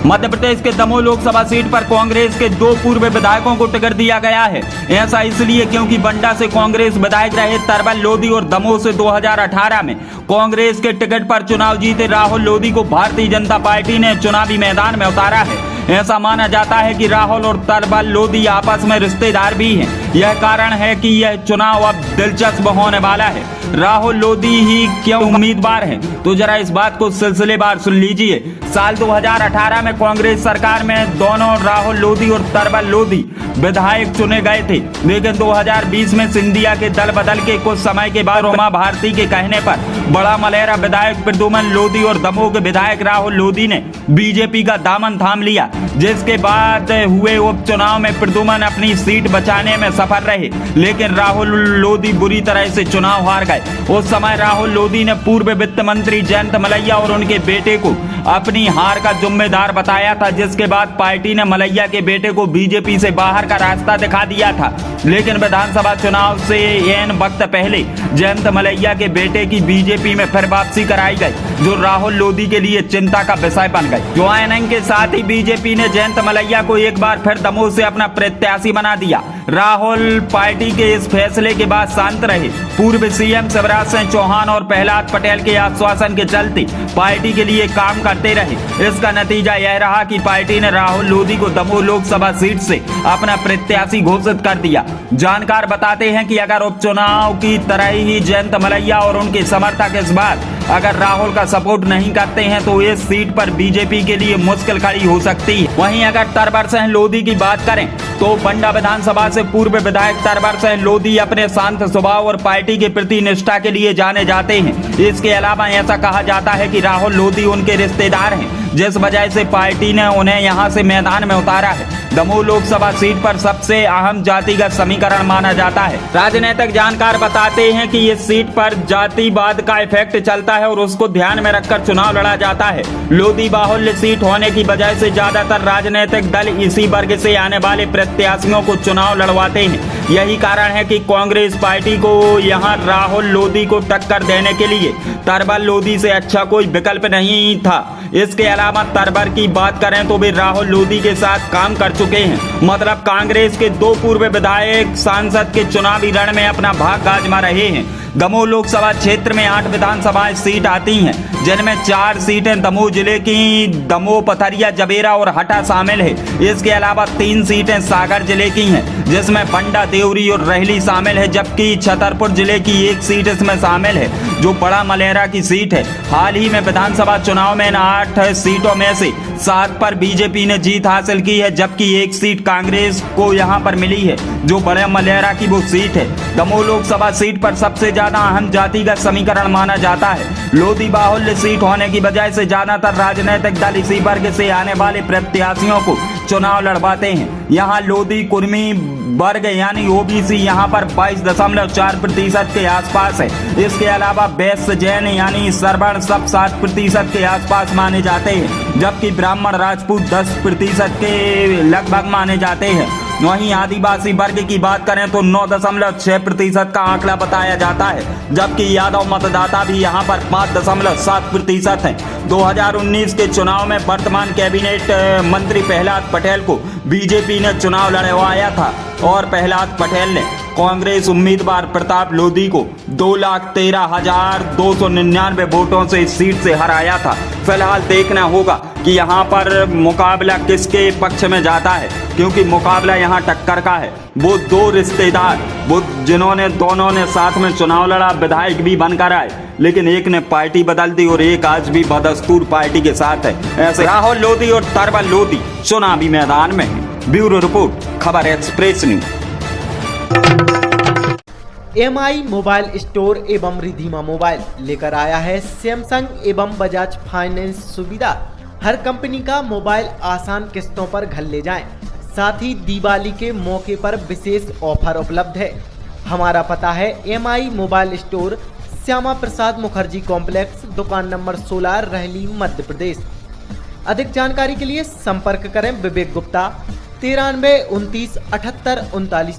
मध्य प्रदेश के दमोह लोकसभा सीट पर कांग्रेस के 2 पूर्व विधायकों को टिकट दिया गया है। ऐसा इसलिए क्योंकि बंडा से कांग्रेस विधायक रहे तरबल लोधी और दमोह से 2018 में कांग्रेस के टिकट पर चुनाव जीते राहुल लोधी को भारतीय जनता पार्टी ने चुनावी मैदान में उतारा है। ऐसा माना जाता है कि राहुल और तरबल लोधी आपस में रिश्तेदार भी हैं। यह कारण है कि यह चुनाव अब दिलचस्प होने वाला है। राहुल लोधी ही क्यों उम्मीदवार हैं, तो जरा इस बात को सिलसिलेवार सुन लीजिए। साल 2018 में कांग्रेस सरकार में दोनों राहुल लोधी और तरबल लोधी विधायक चुने गए थे, लेकिन 2020 में सिंधिया के दल बदल के कुछ समय के बाद उमा भारती के कहने पर बड़ा मलेरा विधायक प्रद्युमन लोधी और दमोह के विधायक राहुल लोधी ने बीजेपी का दामन थाम लिया, जिसके बाद हुए उपचुनाव में प्रद्युमन अपनी सीट बचाने में सफल रहे, लेकिन राहुल लोधी बुरी तरह से चुनाव हार गए। उस समय राहुल लोधी ने पूर्व वित्त मंत्री जयंत मलैया और उनके बेटे को अपनी हार का जिम्मेदार बताया था, जिसके बाद पार्टी ने मलैया के बेटे को बीजेपी से बाहर का रास्ता दिखा दिया था। लेकिन विधानसभा चुनाव से एन वक्त पहले जयंत मलैया के बेटे की बीजेपी में फिर वापसी कराई गई, जो राहुल लोधी के लिए चिंता का विषय बन गई। ज्वाइनिंग के साथ ही बीजेपी ने जयंत मलैया को एक बार फिर दमोह से अपना प्रत्याशी बना दिया। राहुल पार्टी के इस फैसले के बाद शांत रहे। पूर्व सीएम शिवराज सिंह चौहान और प्रहलाद पटेल के आश्वासन के चलते पार्टी के लिए काम करते रहे। इसका नतीजा यह रहा कि पार्टी ने राहुल लोधी को दमोह लोकसभा सीट से अपना प्रत्याशी घोषित कर दिया। जानकार बताते हैं कि अगर उपचुनाव की तरह ही जयंत मलैया और उनके समर्थक इस बार अगर राहुल का सपोर्ट नहीं करते हैं तो इस सीट पर बीजेपी के लिए मुश्किल खड़ी हो सकती है। वहीं अगर तरबल सिंह लोधी की बात करें तो बंडा विधानसभा से पूर्व विधायक तरबल सिंह लोधी अपने शांत स्वभाव और पार्टी के प्रति निष्ठा के लिए जाने जाते हैं। इसके अलावा ऐसा कहा जाता है कि राहुल लोधी उनके रिश्तेदार हैं, जिस वजह से पार्टी ने उन्हें यहां से मैदान में उतारा है। दमोह लोकसभा सीट पर सबसे अहम जातिगत समीकरण माना जाता है। राजनीतिक जानकार बताते हैं कि इस सीट पर जातिवाद का इफेक्ट चलता है और उसको ध्यान में रखकर चुनाव लड़ा जाता है। लोधी बाहुल्य सीट होने की वजह से ज्यादातर राजनीतिक दल इसी वर्ग से आने वाले प्रत्याशियों को चुनाव लड़वाते हैं। यही कारण है कि कांग्रेस पार्टी को यहां राहुल लोधी को टक्कर देने के लिए तरबल लोधी से अच्छा कोई विकल्प नहीं था। इसके अलावा तरबल की बात करें तो वे राहुल लोधी के साथ काम कर चुके हैं, मतलब कांग्रेस के 2 पूर्व विधायक सांसद के चुनावी रण में अपना भाग आजमा रहे हैं। दमोह लोकसभा क्षेत्र में 8 विधानसभा सीट आती हैं, जिनमें 4 सीटें दमोह जिले की दमोह, पथरिया, जबेरा और हटा शामिल है। इसके अलावा 3 सीटें सागर जिले की हैं, जिसमें बंडा, देवरी और रहली शामिल है, जबकि छतरपुर जिले की 1 सीट इसमें शामिल है, जो बड़ा मलेरा की सीट है। हाल ही में विधानसभा चुनाव में 8 सीटों में से 7 पर बीजेपी ने जीत हासिल की है, जबकि 1 सीट कांग्रेस को यहां पर मिली है, जो बड़े मलेरा की वो सीट है। दमोह लोकसभा सीट पर सबसे ज्यादा अहम जातिगत समीकरण माना जाता है। लोधी बाहुल्य सीट होने की वजह से ज्यादातर राजनीतिक दल इसी वर्ग से आने वाले प्रत्याशियों को चुनाव लड़वाते हैं। यहाँ लोधी कुर्मी वर्ग यानी ओबीसी यहाँ पर 22.4% के आसपास है। इसके अलावा वैश्य, जैन यानी सवर्ण सब 7% के आसपास माने जाते हैं, जबकि ब्राह्मण, राजपूत 10% के लगभग माने जाते हैं। वहीं आदिवासी वर्ग की बात करें तो 9.6% का आंकड़ा बताया जाता है, जबकि यादव मतदाता भी यहां पर 5.7% हैं। 2019 के चुनाव में वर्तमान कैबिनेट मंत्री प्रहलाद पटेल को बीजेपी ने चुनाव लड़वाया था और प्रहलाद पटेल ने कांग्रेस उम्मीदवार प्रताप लोधी को 2,13,299 वोटों से इस सीट से हराया था। फिलहाल देखना होगा कि यहाँ पर मुकाबला किसके पक्ष में जाता है, क्योंकि मुकाबला यहाँ टक्कर का है। वो 2 रिश्तेदार वो जिन्होंने दोनों ने साथ में चुनाव लड़ा, विधायक भी बनकर आए, लेकिन एक ने पार्टी बदल दी और एक आज भी बदस्तूर पार्टी के साथ है। ऐसे राहुल लोधी और तरबल लोधी चुनावी मैदान में है। ब्यूरो रिपोर्ट, खबर express news. MI mobile store एवं रिधिमा मोबाइल लेकर आया है सैमसंग एवं बजाज फाइनेंस सुविधा। हर कंपनी का मोबाइल आसान किस्तों पर घर ले जाएं। साथ ही दिवाली के मौके पर विशेष ऑफर उपलब्ध है। हमारा पता है MI mobile store, Shyama Prasad Mukherjee complex, दुकान नंबर 16, रहली, मध्य प्रदेश। अधिक जानकारी के लिए संपर्क करें विवेक गुप्ता 93 29 78 39।